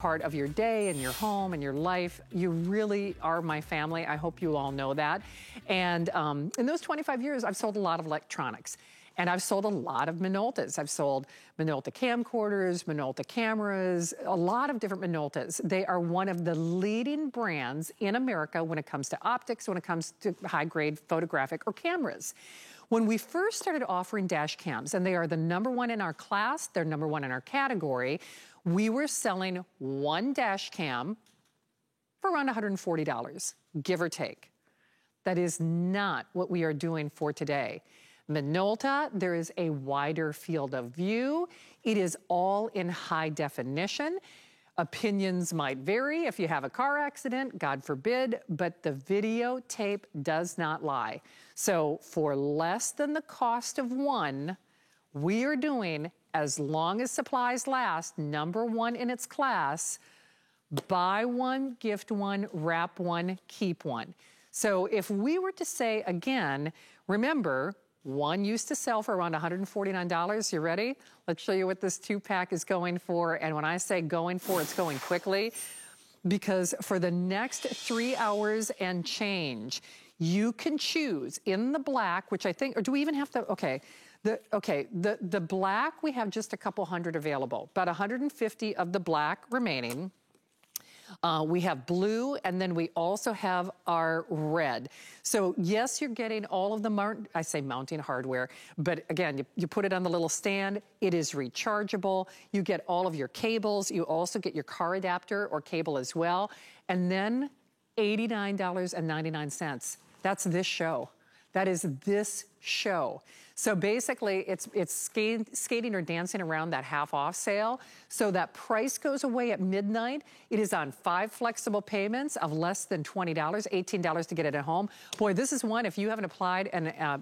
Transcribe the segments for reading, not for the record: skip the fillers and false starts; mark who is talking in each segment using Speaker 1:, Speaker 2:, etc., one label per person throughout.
Speaker 1: part of your day and your home and your life. You really are my family. I hope you all know that. And in those 25 years, I've sold a lot of electronics. And I've sold a lot of Minoltas. I've sold Minolta camcorders, Minolta cameras, a lot of different Minoltas. They are one of the leading brands in America when it comes to optics, when it comes to high-grade photographic or cameras. When we first started offering dash cams, and they are the #1 in our class, they're #1 in our category, we were selling one dash cam for around $140, give or take. That is not what we are doing for today. Minolta, there is a wider field of view. It is all in high definition. Opinions might vary if you have a car accident, God forbid, but the videotape does not lie. So for less than the cost of one, we are doing, as long as supplies last, #1 in its class, buy one, gift one, wrap one, keep one. So if we were to say again, remember, one used to sell for around $149. You ready? Let's show you what this 2-pack is going for. And when I say going for, it's going quickly. Because for the next 3 hours and change, you can choose in the black, which I think, or do we even have to, the black, we have just a couple hundred available. About 150 of the black remaining. We have blue, and then we also have our red. So yes, you're getting all of the, mounting hardware, but again, you put it on the little stand, it is rechargeable, you get all of your cables, you also get your car adapter or cable as well, and then $89.99. That's this show. That is this show. So basically, it's skating or dancing around that half-off sale. So that price goes away at midnight. It is on 5 flexible payments of less than $20, $18 to get it at home. Boy, this is one, if you haven't applied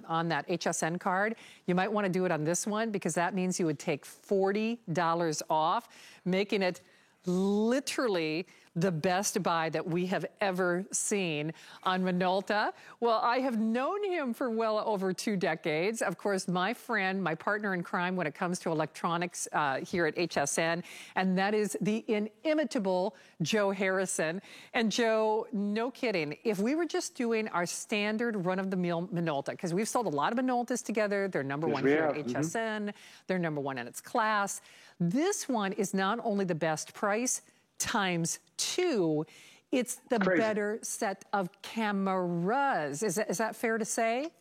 Speaker 1: on that HSN card, you might want to do it on this one, because that means you would take $40 off, making it literally the best buy that we have ever seen on Minolta. Well, I have known him for well over 2 decades. Of course, my friend, my partner in crime when it comes to electronics here at HSN, and that is the inimitable Joe Harrison. And Joe, no kidding, if we were just doing our standard run-of-the-mill Minolta, because we've sold a lot of Minoltas together, they're #1 here at HSN, they're #1 in its class. This one is not only the best price, times 2, it's the better set of cameras. Is that fair to say?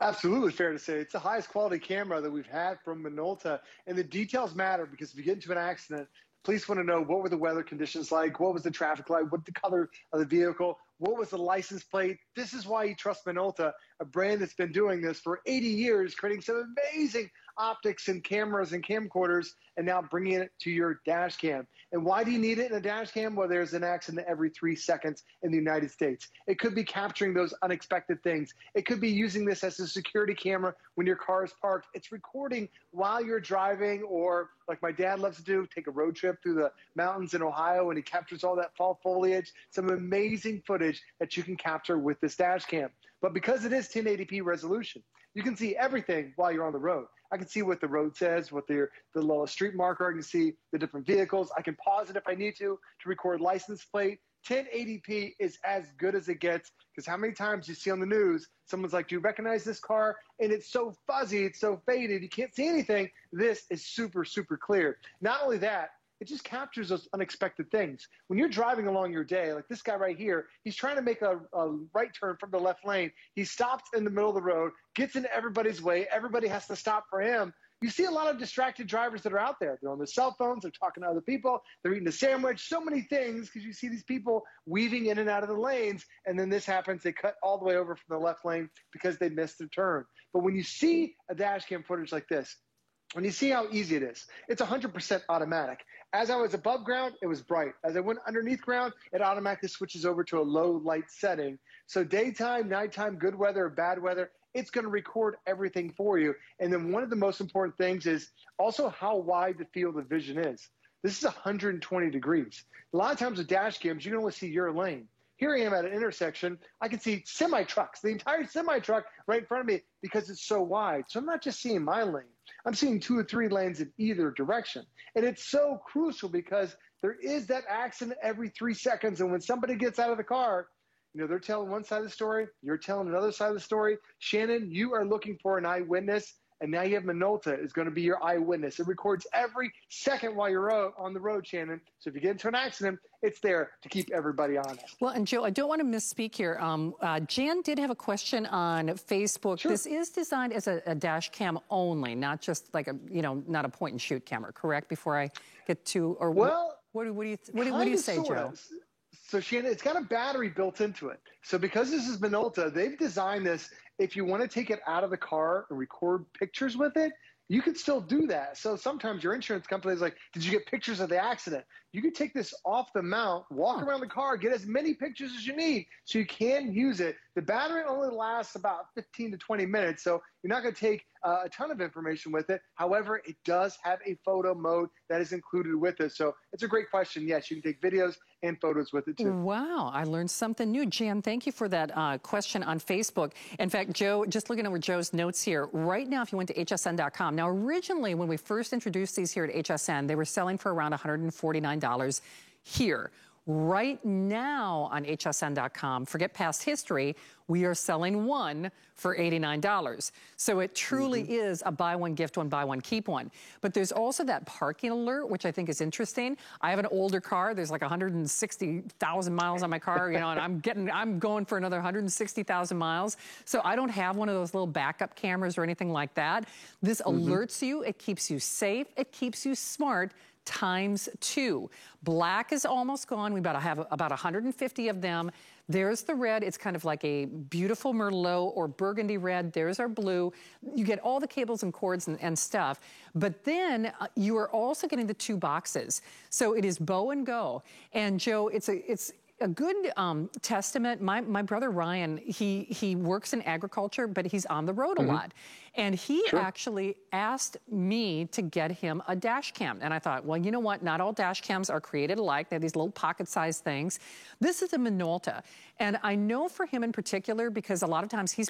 Speaker 2: Absolutely fair to say. It's the highest quality camera that we've had from Minolta, and the details matter, because if you get into an accident, police want to know, what were the weather conditions like, what was the traffic light, what the color of the vehicle, what was the license plate. This is why you trust Minolta, a brand that's been doing this for 80 years, creating some amazing optics and cameras and camcorders, and now bringing it to your dash cam. And why do you need it in a dash cam? Well, there's an accident every 3 seconds in the United States. It could be capturing those unexpected things. It could be using this as a security camera when your car is parked. It's recording while you're driving, or like my dad loves to do, take a road trip through the mountains in Ohio, and he captures all that fall foliage. Some amazing footage that you can capture with this dash cam. But because it is 1080p resolution, you can see everything while you're on the road. I can see what the road says, what the little street marker, I can see the different vehicles. I can pause it if I need to record license plate. 1080p is as good as it gets, because how many times you see on the news, someone's like, do you recognize this car? And it's so fuzzy, it's so faded, you can't see anything. This is super, super clear. Not only that, it just captures those unexpected things. When you're driving along your day, like this guy right here, he's trying to make a right turn from the left lane. He stops in the middle of the road, gets into everybody's way. Everybody has to stop for him. You see a lot of distracted drivers that are out there. They're on their cell phones, they're talking to other people, they're eating a sandwich, so many things, because you see these people weaving in and out of the lanes, and then this happens, they cut all the way over from the left lane because they missed their turn. But when you see a dash cam footage like this, when you see how easy it is, it's 100% automatic. As I was above ground, it was bright. As I went underneath ground, it automatically switches over to a low light setting. So daytime, nighttime, good weather or bad weather, it's going to record everything for you. And then one of the most important things is also how wide the field of vision is. This is 120 degrees. A lot of times with dash cams, you can only see your lane. Here I am at an intersection. I can see semi-trucks, the entire semi-truck right in front of me, because it's so wide. So I'm not just seeing my lane. I'm seeing 2 or 3 lanes in either direction. And it's so crucial, because there is that accident every 3 seconds. And when somebody gets out of the car, they're telling one side of the story, you're telling another side of the story. Shannon, you are looking for an eyewitness, and now you have Minolta is going to be your eyewitness. It records every second while you're on the road, Shannon. So if you get into an accident, it's there to keep everybody honest.
Speaker 1: Well, and Joe, I don't want to misspeak here. Jan did have a question on Facebook.
Speaker 2: Sure.
Speaker 1: This is designed as a dash cam only, not just like not a point and shoot camera, correct? Before I get to, or
Speaker 2: well,
Speaker 1: what do you say, Joe?
Speaker 2: So Shannon, it's got a battery built into it. So because this is Minolta, they've designed this. If you want to take it out of the car and record pictures with it, you could still do that. So sometimes your insurance company is like, did you get pictures of the accident? You can take this off the mount, walk around the car, get as many pictures as you need so you can use it. The battery only lasts about 15 to 20 minutes, so you're not going to take a ton of information with it. However, it does have a photo mode that is included with it. So it's a great question. Yes, you can take videos and photos with it too.
Speaker 1: Wow, I learned something new. Jan, thank you for that question on Facebook. In fact, Joe, just looking over Joe's notes here, right now if you went to hsn.com, now originally when we first introduced these here at HSN, they were selling for around $149 here. Right now on hsn.com, forget past history, we are selling one for $89. So it truly is a buy one, gift one, buy one, keep one. But there's also that parking alert, which I think is interesting. I have an older car. There's like 160,000 miles on my car, and I'm going for another 160,000 miles. So I don't have one of those little backup cameras or anything like that. This alerts you. It keeps you safe. It keeps you smart. ×2. Black is almost gone. We have about 150 of them. There's the red. It's kind of like a beautiful Merlot or burgundy red. There's our blue. You get all the cables and cords and stuff. But then you are also getting the 2 boxes. So it is bow and go. And Joe, it's a good testament. My brother Ryan, he works in agriculture, but he's on the road a lot. And he actually asked me to get him a dash cam. And I thought, well, you know what? Not all dash cams are created alike. They have these little pocket-sized things. This is a Minolta. And I know for him in particular, because a lot of times he's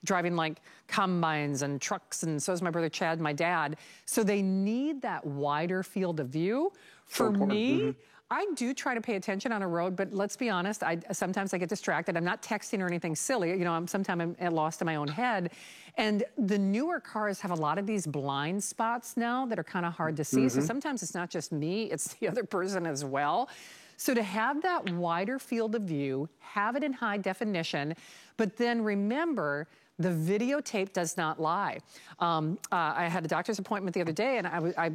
Speaker 1: driving like combines and trucks, and so is my brother Chad, my dad. So they need that wider field of view. For me, I do try to pay attention on a road, but let's be honest, sometimes I get distracted. I'm not texting or anything silly. Sometimes I'm lost in my own head. And the newer cars have a lot of these blind spots now that are kind of hard to see. So sometimes it's not just me, it's the other person as well. So to have that wider field of view, have it in high definition, but then remember, the videotape does not lie. I had a doctor's appointment the other day, and I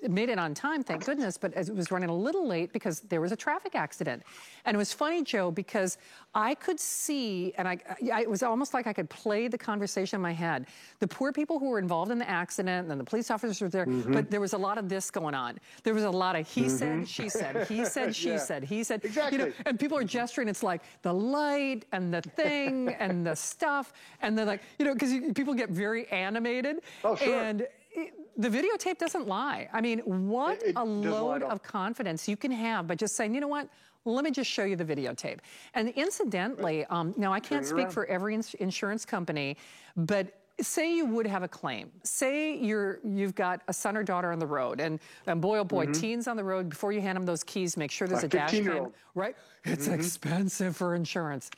Speaker 1: made it on time, thank goodness, but it was running a little late because there was a traffic accident. And it was funny, Joe, because I could see, and it was almost like I could play the conversation in my head. The poor people who were involved in the accident, and the police officers were there, but there was a lot of this going on. There was a lot of he said, she said, he said, she said, he said.
Speaker 2: Exactly.
Speaker 1: And people are gesturing. It's like the light and the thing and the stuff, and they're like, because people get very animated.
Speaker 2: Oh, sure.
Speaker 1: And the videotape doesn't lie. I mean, what a load of confidence you can have by just saying, you know what? Let me just show you the videotape. And incidentally, now I can't speak for every insurance company, but say you would have a claim. Say you've got a son or daughter on the road, and boy, oh boy, teens on the road, before you hand them those keys, make sure there's a dash cam, right? It's expensive for insurance.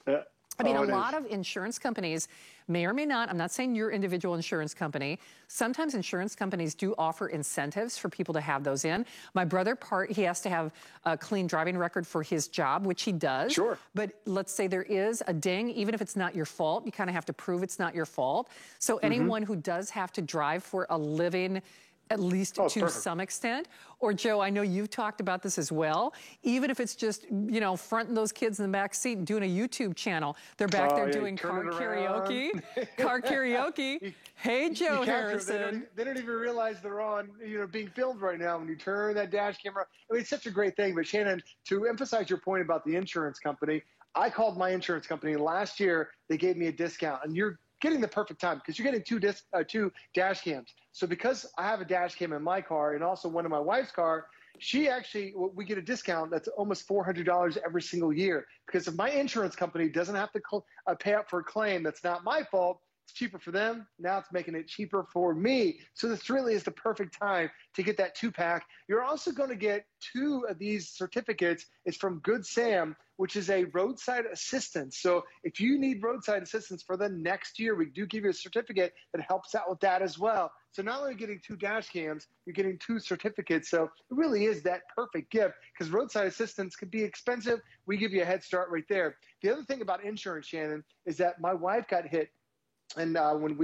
Speaker 1: I mean, a lot of insurance companies may or may not, I'm not saying your individual insurance company, sometimes insurance companies do offer incentives for people to have those in. My brother, he has to have a clean driving record for his job, which he does.
Speaker 2: Sure.
Speaker 1: But let's say there is a ding, even if it's not your fault, you kind of have to prove it's not your fault. So anyone who does have to drive for a living, at least to some extent. Or Joe, I know you've talked about this as well. Even if it's just, fronting those kids in the back seat and doing a YouTube channel, they're back there doing car karaoke. Car karaoke. Hey, Joe Harrison.
Speaker 2: They don't even realize they're on, being filmed right now when you turn that dash camera. I mean, it's such a great thing. But Shannon, to emphasize your point about the insurance company, I called my insurance company last year. They gave me a discount, and you're getting the perfect time because you're getting two dash cams. So because I have a dash cam in my car and also one in my wife's car, we get a discount that's almost $400 every single year. Because if my insurance company doesn't have to pay up for a claim that's not my fault, It's cheaper for them. Now it's making it cheaper for me. So this really is the perfect time to get that 2-pack. You're also going to get 2 of these certificates. It's from Good Sam, which is a roadside assistance. So if you need roadside assistance for the next year, we do give you a certificate that helps out with that as well. So not only getting 2 dash cams, you're getting 2 certificates. So it really is that perfect gift, because roadside assistance can be expensive. We give you a head start right there. The other thing about insurance, Shannon, is that my wife got hit. And when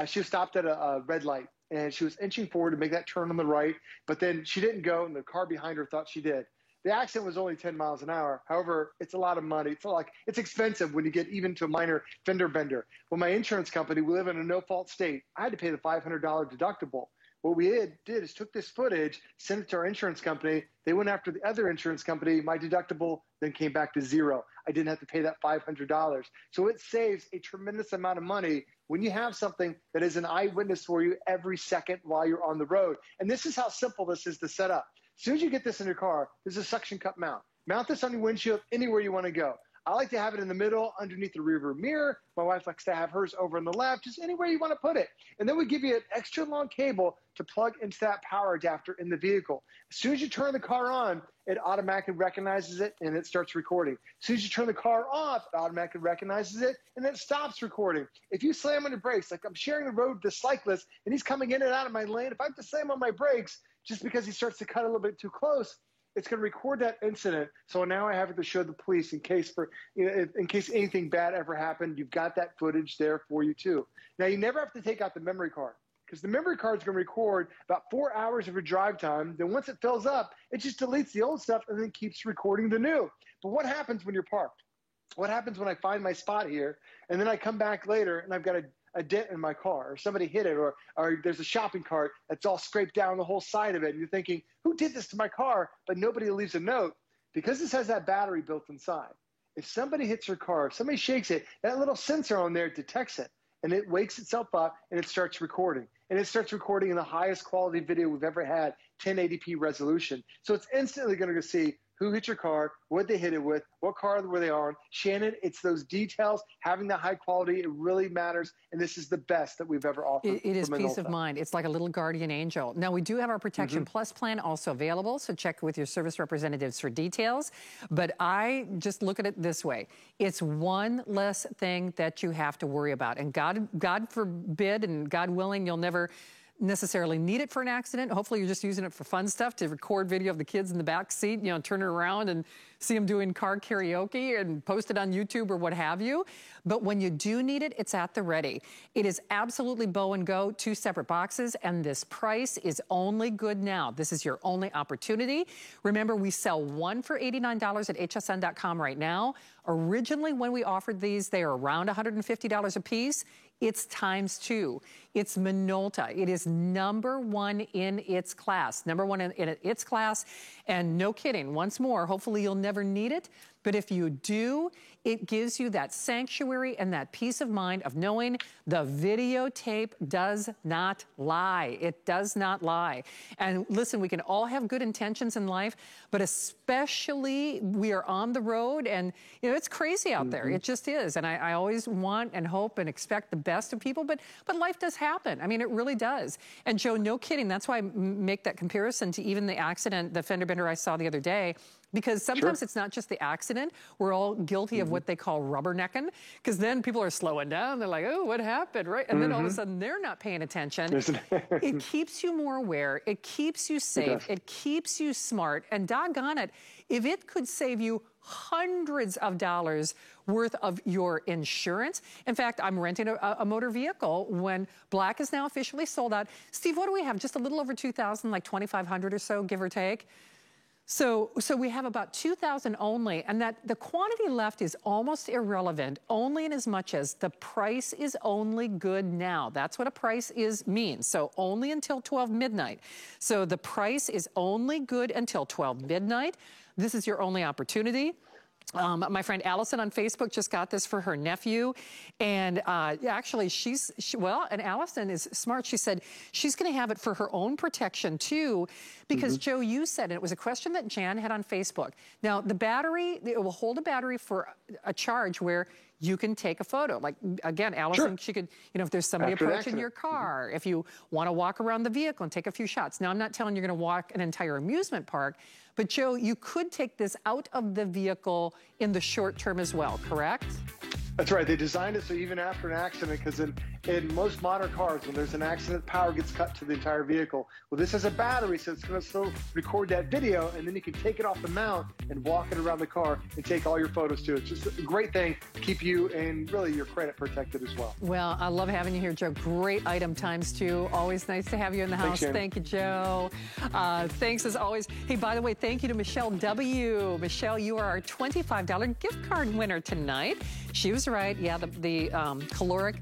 Speaker 2: she was stopped at a red light, and she was inching forward to make that turn on the right, but then she didn't go, and the car behind her thought she did. The accident was only 10 miles an hour. However, it's a lot of money. It's expensive when you get even to a minor fender bender. Well, my insurance company, we live in a no-fault state. I had to pay the $500 deductible. What we did is took this footage, sent it to our insurance company. They went after the other insurance company. My deductible then came back to 0. I didn't have to pay that $500. So it saves a tremendous amount of money when you have something that is an eyewitness for you every second while you're on the road. And this is how simple this is to set up. As soon as you get this in your car, there's a suction cup mount. Mount this on your windshield anywhere you want to go. I like to have it in the middle, underneath the rearview mirror. My wife likes to have hers over on the left, just anywhere you want to put it. And then we give you an extra long cable to plug into that power adapter in the vehicle. As soon as you turn the car on, it automatically recognizes it and it starts recording. As soon as you turn the car off, it automatically recognizes it and then it stops recording. If you slam on your brakes, like I'm sharing the road with the cyclist and he's coming in and out of my lane, if I have to slam on my brakes just because he starts to cut a little bit too close, it's going to record that incident. So now I have it to show the police in case anything bad ever happened. You've got that footage there for you too. Now you never have to take out the memory card, because the memory card is going to record about 4 hours of your drive time. Then once it fills up, it just deletes the old stuff and then keeps recording the new. But what happens when you're parked? What happens when I find my spot here and then I come back later and I've got a dent in my car, or somebody hit it, or there's a shopping cart that's all scraped down the whole side of it, and you're thinking, who did this to my car? But nobody leaves a note. Because this has that battery built inside, if somebody hits your car, if somebody shakes it, that little sensor on there detects it, and it wakes itself up and it starts recording. And it starts recording in the highest quality video we've ever had, 1080p resolution. So it's instantly going to see who hit your car, what they hit it with, what car were they on. Shannon, it's those details, having that high quality, it really matters, and this is the best that we've ever offered.
Speaker 1: It is peace of mind. It's like a little guardian angel. Now, we do have our Protection Plus plan also available, so check with your service representatives for details. But I just look at it this way. It's one less thing that you have to worry about. And God forbid, and God willing, you'll never necessarily need it for an accident. Hopefully you're just using it for fun stuff, to record video of the kids in the back seat, you know, turn it around and see them doing car karaoke and post it on YouTube or what have you. But when you do need it, it's at the ready. It is absolutely bow and go, 2 separate boxes, and this price is only good now. This is your only opportunity. Remember, we sell 1 for $89 at hsn.com right now. Originally, when we offered these, they were around $150 a piece. It's ×2. It's Minolta. It is #1 in its class. #1 in its class. And no kidding, once more, hopefully you'll never need it. But if you do, it gives you that sanctuary and that peace of mind of knowing the videotape does not lie. It does not lie. And listen, we can all have good intentions in life, but especially we are on the road, and you know it's crazy out there. It just is. And I always want and hope and expect the best of people, but life does happen. I mean, it really does. And Joe, no kidding, that's why I make that comparison to even the accident, the fender bender I saw the other day. Because sometimes it's not just the accident. We're all guilty of what they call rubbernecking, because then people are slowing down. They're like, oh, what happened, right? And then all of a sudden they're not paying attention. It keeps you more aware. It keeps you safe. It keeps you smart. And doggone it, if it could save you hundreds of dollars worth of your insurance. In fact, I'm renting a motor vehicle when Black is now officially sold out. Steve, what do we have? Just a little over 2,000, like 2,500 or so, give or take. So we have about 2,000 only, and that the quantity left is almost irrelevant, only in as much as the price is only good now. That's what a price means. So only until 12 midnight. So the price is only good until 12 midnight. This is your only opportunity. My friend Allison on Facebook just got this for her nephew. And actually, and Allison is smart. She said she's going to have it for her own protection, too. Because, Joe, you said, and it was a question that Jan had on Facebook. Now, the battery, it will hold a battery for a charge where you can take a photo. Like, again, Allison, she could, you know, if there's somebody approaching your car, if you want to walk around the vehicle and take a few shots. Now, I'm not telling you you're going to walk an entire amusement park, but Joe, you could take this out of the vehicle in the short term as well, correct?
Speaker 2: That's right. They designed it so even after an accident, because in most modern cars, when there's an accident, power gets cut to the entire vehicle. Well, this has a battery, so it's going to still record that video, and then you can take it off the mount and walk it around the car and take all your photos too. It's just a great thing to keep you and really your credit protected as well.
Speaker 1: Well, I love having you here, Joe. Great item times two. Always nice to have you in the house. Thank you, Joe. Thanks as always. Hey, by the way, thank you to Michelle W. Michelle, you are our $25 gift card winner tonight. She was right. Yeah, the caloric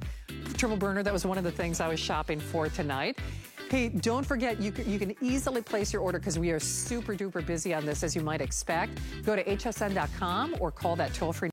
Speaker 1: triple burner, that was one of the things I was shopping for tonight. Hey, don't forget, you can easily place your order because we are super duper busy on this, as you might expect. Go to hsn.com or call that toll-free